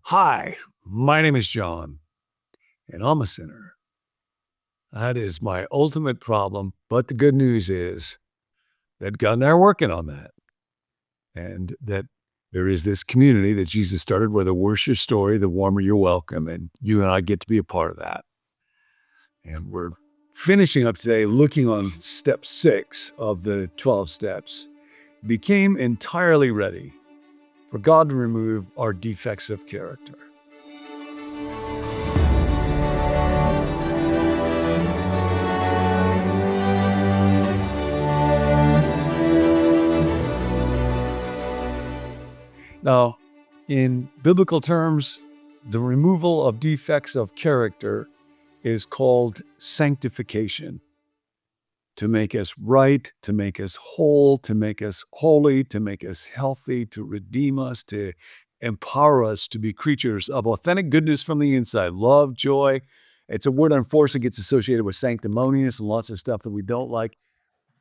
Hi, my name is John, and I'm a sinner. That is my ultimate problem. But the good news is that God and I are working on that, and that there is this community that Jesus started where the worse your story, the warmer you're welcome. And you and I get to be a part of that. And we're finishing up today looking on step 6 of the 12 steps. Became entirely ready for God to remove our defects of character. Now, in biblical terms, the removal of defects of character is called sanctification. To make us right, to make us whole, to make us holy, to make us healthy, to redeem us, to empower us to be creatures of authentic goodness from the inside. Love, joy. It's a word unfortunately gets associated with sanctimonious and lots of stuff that we don't like,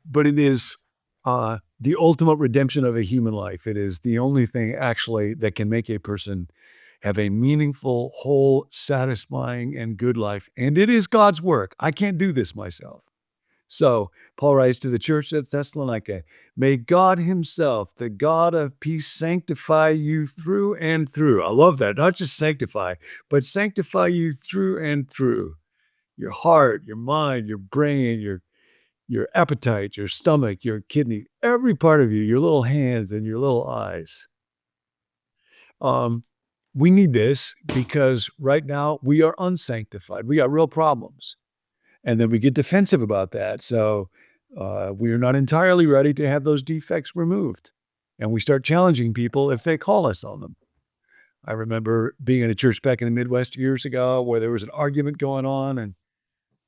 but it is the ultimate redemption of a human life. It is the only thing actually that can make a person have a meaningful, whole, satisfying, and good life. And it is God's work. I can't do this myself. So Paul writes to the church at Thessalonica, may God himself, the God of peace, sanctify you through and through. I love that. Not just sanctify, but sanctify you through and through. Your heart, your mind, your brain, your appetite, your stomach, your kidney, every part of you, your little hands and your little eyes. We need this because right now we are unsanctified. We got real problems. And then we get defensive about that. So we are not entirely ready to have those defects removed. And we start challenging people if they call us on them. I remember being in a church back in the Midwest years ago where there was an argument going on and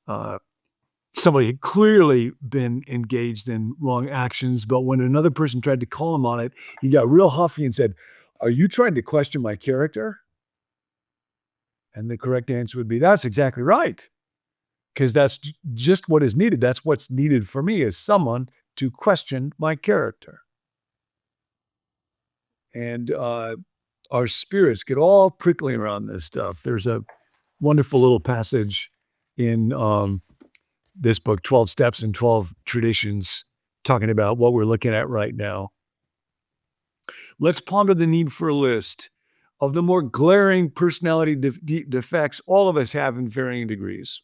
uh, somebody had clearly been engaged in wrong actions, but when another person tried to call him on it, he got real huffy and said, are you trying to question my character? And the correct answer would be, that's exactly right. Because that's just what is needed. That's what's needed for me is someone to question my character. And our spirits get all prickly around this stuff. There's a wonderful little passage in this book, 12 Steps and 12 Traditions, talking about what we're looking at right now. Let's ponder the need for a list of the more glaring personality defects all of us have in varying degrees.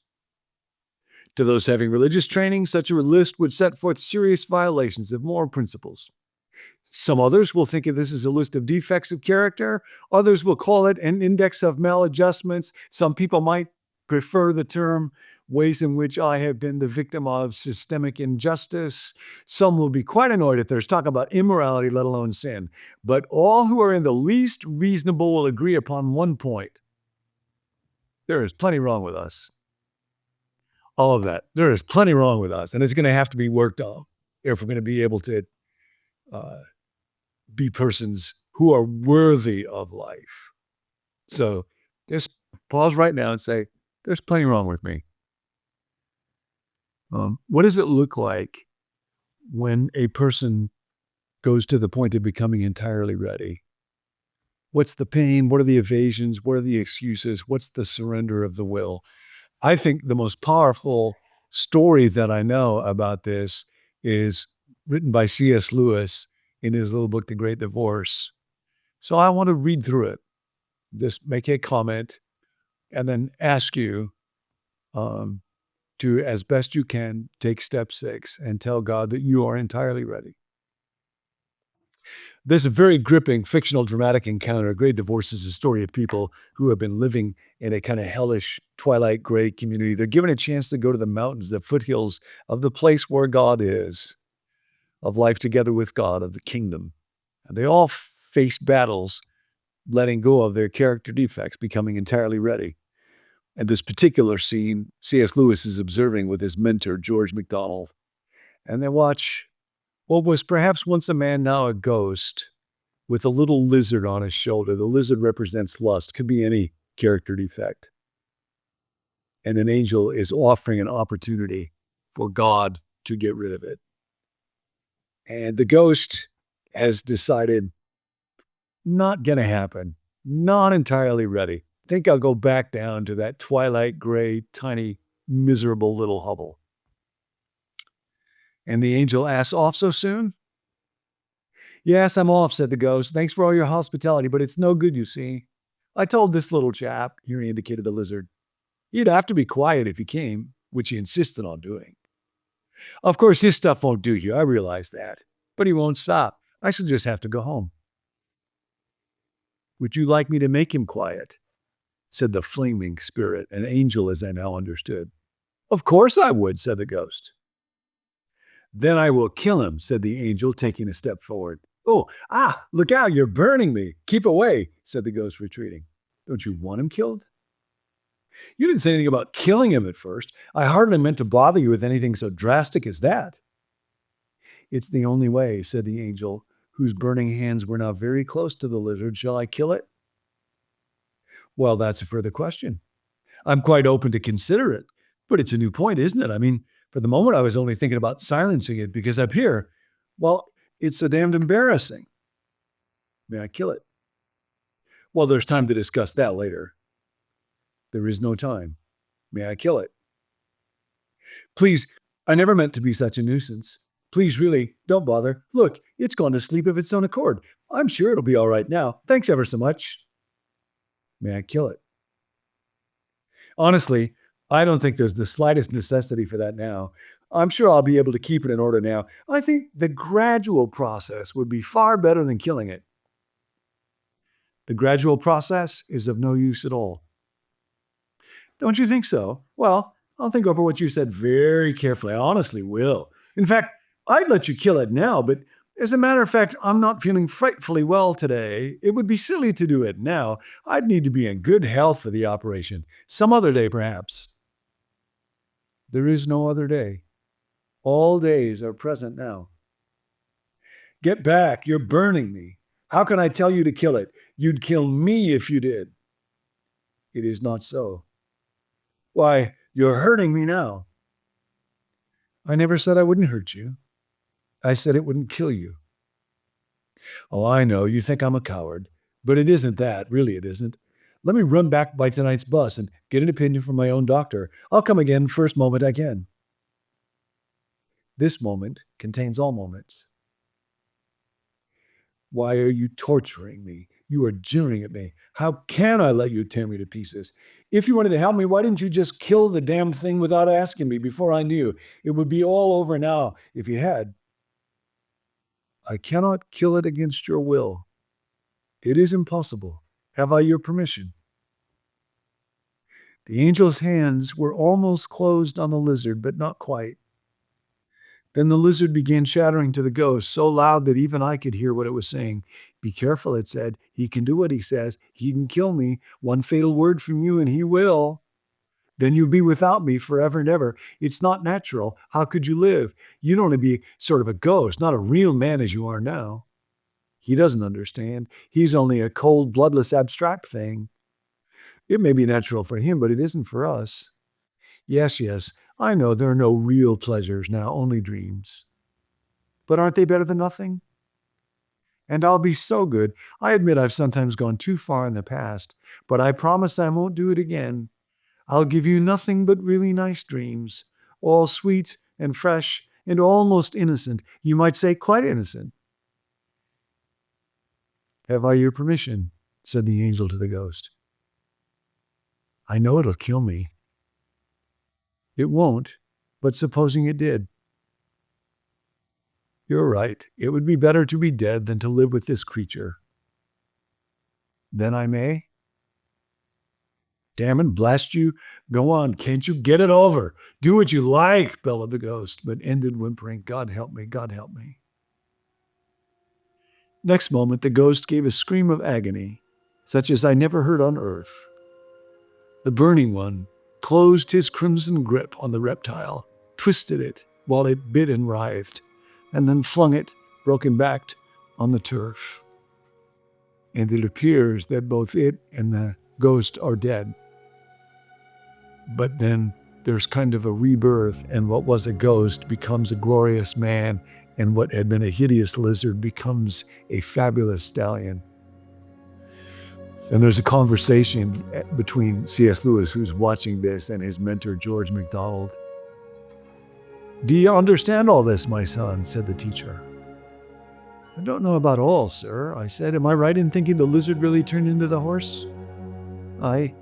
To those having religious training, such a list would set forth serious violations of moral principles. Some others will think of this as a list of defects of character. Others will call it an index of maladjustments. Some people might prefer the term ways in which I have been the victim of systemic injustice. Some will be quite annoyed if there's talk about immorality, let alone sin. But all who are in the least reasonable will agree upon one point. There is plenty wrong with us. All of that. There is plenty wrong with us, and it's going to have to be worked on if we're going to be able to be persons who are worthy of life. So just pause right now and say, there's plenty wrong with me. What does it look like when a person goes to the point of becoming entirely ready? What's the pain? What are the evasions? What are the excuses? What's the surrender of the will? I think the most powerful story that I know about this is written by C.S. Lewis in his little book, The Great Divorce. So I want to read through it, just make a comment, and then ask you to, as best you can, take step 6 and tell God that you are entirely ready. This is a very gripping fictional dramatic encounter. A Great Divorce is a story of people who have been living in a kind of hellish twilight gray community. They're given a chance to go to the mountains, the foothills of the place where God is, of life together with God, of the kingdom. And they all face battles, letting go of their character defects, becoming entirely ready. And this particular scene, C.S. Lewis is observing with his mentor, George MacDonald. And they watch what was perhaps once a man, now a ghost, with a little lizard on his shoulder. The lizard represents lust, could be any character defect. And an angel is offering an opportunity for God to get rid of it. And the ghost has decided, not going to happen. Not entirely ready. Think I'll go back down to that twilight gray, tiny, miserable little hovel. And the angel asks, off so soon? Yes, I'm off, said the ghost. Thanks for all your hospitality, but it's no good, you see. I told this little chap, here he indicated the lizard, he'd have to be quiet if he came, which he insisted on doing. Of course, his stuff won't do you, I realize that. But he won't stop. I shall just have to go home. Would you like me to make him quiet? Said the flaming spirit, an angel as I now understood. Of course I would, said the ghost. Then I will kill him, said the angel, taking a step forward. Oh, look out, you're burning me. Keep away, said the ghost, retreating. Don't you want him killed? You didn't say anything about killing him at first. I hardly meant to bother you with anything so drastic as that. It's the only way, said the angel, whose burning hands were now very close to the lizard. Shall I kill it? Well, that's a further question. I'm quite open to consider it, but it's a new point, isn't it? I mean, for the moment, I was only thinking about silencing it because up here, well, it's so damned embarrassing. May I kill it? Well, there's time to discuss that later. There is no time. May I kill it? Please, I never meant to be such a nuisance. Please, really, don't bother. Look, it's gone to sleep of its own accord. I'm sure it'll be all right now. Thanks ever so much. May I kill it? Honestly, I don't think there's the slightest necessity for that now. I'm sure I'll be able to keep it in order now. I think the gradual process would be far better than killing it. The gradual process is of no use at all. Don't you think so? Well, I'll think over what you said very carefully. I honestly will. In fact, I'd let you kill it now, but as a matter of fact, I'm not feeling frightfully well today. It would be silly to do it now. I'd need to be in good health for the operation. Some other day, perhaps. There is no other day. All days are present now. Get back. You're burning me. How can I tell you to kill it? You'd kill me if you did. It is not so. Why, you're hurting me now. I never said I wouldn't hurt you. I said it wouldn't kill you. Oh, I know, you think I'm a coward, but it isn't that. Really, it isn't. Let me run back by tonight's bus and get an opinion from my own doctor. I'll come again first moment I can. This moment contains all moments. Why are you torturing me? You are jeering at me. How can I let you tear me to pieces? If you wanted to help me, why didn't you just kill the damn thing without asking me before I knew? It would be all over now if you had. I cannot kill it against your will. It is impossible. Have I your permission? The angel's hands were almost closed on the lizard, but not quite. Then the lizard began chattering to the ghost so loud that even I could hear what it was saying. Be careful, it said. He can do what he says. He can kill me. One fatal word from you and he will. Then you'll be without me forever and ever. It's not natural. How could you live? You'd only be sort of a ghost, not a real man as you are now. He doesn't understand. He's only a cold, bloodless, abstract thing. It may be natural for him, but it isn't for us. Yes, I know there are no real pleasures now, only dreams. But aren't they better than nothing? And I'll be so good. I admit I've sometimes gone too far in the past, but I promise I won't do it again. I'll give you nothing but really nice dreams, all sweet and fresh and almost innocent. You might say quite innocent. Have I your permission? Said the angel to the ghost. I know it'll kill me. It won't, but supposing it did. You're right. It would be better to be dead than to live with this creature. Then I may? Damn and blast you. Go on, can't you get it over? Do what you like, bellowed the ghost, but ended whimpering, God help me, God help me. Next moment, the ghost gave a scream of agony, such as I never heard on earth. The burning one closed his crimson grip on the reptile, twisted it while it bit and writhed, and then flung it, broken-backed, on the turf. And it appears that both it and the ghost are dead. But then there's kind of a rebirth, and what was a ghost becomes a glorious man, and what had been a hideous lizard becomes a fabulous stallion. And there's a conversation between C.S. Lewis, who's watching this, and his mentor, George MacDonald. "Do you understand all this, my son?" said the teacher. "I don't know about all, sir," I said. "Am I right in thinking the lizard really turned into the horse?" "Aye.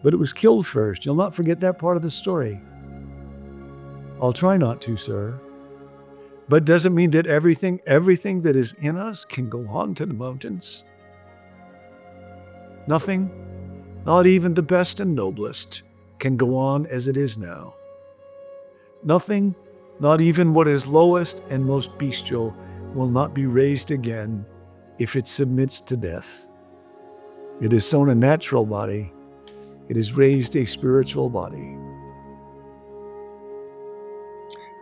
But it was killed first. You'll not forget that part of the story." "I'll try not to, sir. But does it mean that everything that is in us can go on to the mountains? Nothing, not even the best and noblest, can go on as it is now. Nothing, not even what is lowest and most bestial, will not be raised again if it submits to death. It has sown a natural body. It has raised a spiritual body."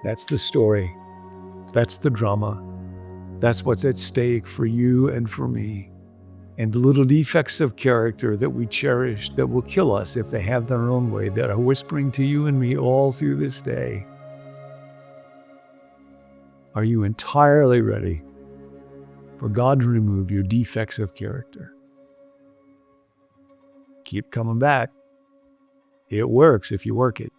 That's the story. That's the drama. That's what's at stake for you and for me. And the little defects of character that we cherish that will kill us if they have their own way, that are whispering to you and me all through this day. Are you entirely ready for God to remove your defects of character? Keep coming back. It works if you work it.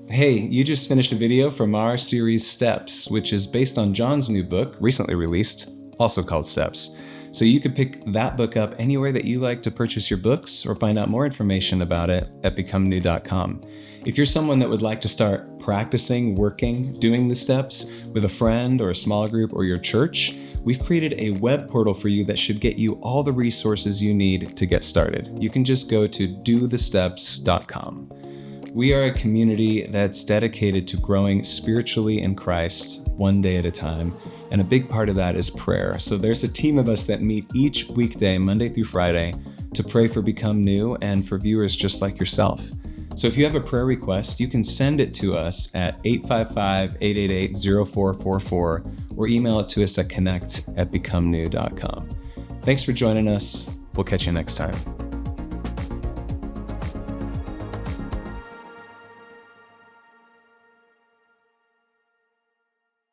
Hey, you just finished a video from our series Steps, which is based on John's new book, recently released, also called Steps. So you could pick that book up anywhere that you like to purchase your books or find out more information about it at becomenew.com. If you're someone that would like to start practicing, working, doing the steps with a friend or a small group or your church, we've created a web portal for you that should get you all the resources you need to get started. You can just go to dothesteps.com. We are a community that's dedicated to growing spiritually in Christ one day at a time, and a big part of that is prayer. So there's a team of us that meet each weekday, Monday through Friday, to pray for Become New and for viewers just like yourself. So if you have a prayer request, you can send it to us at 855-888-0444 or email it to us at connect@becomenew.com. Thanks for joining us. We'll catch you next time.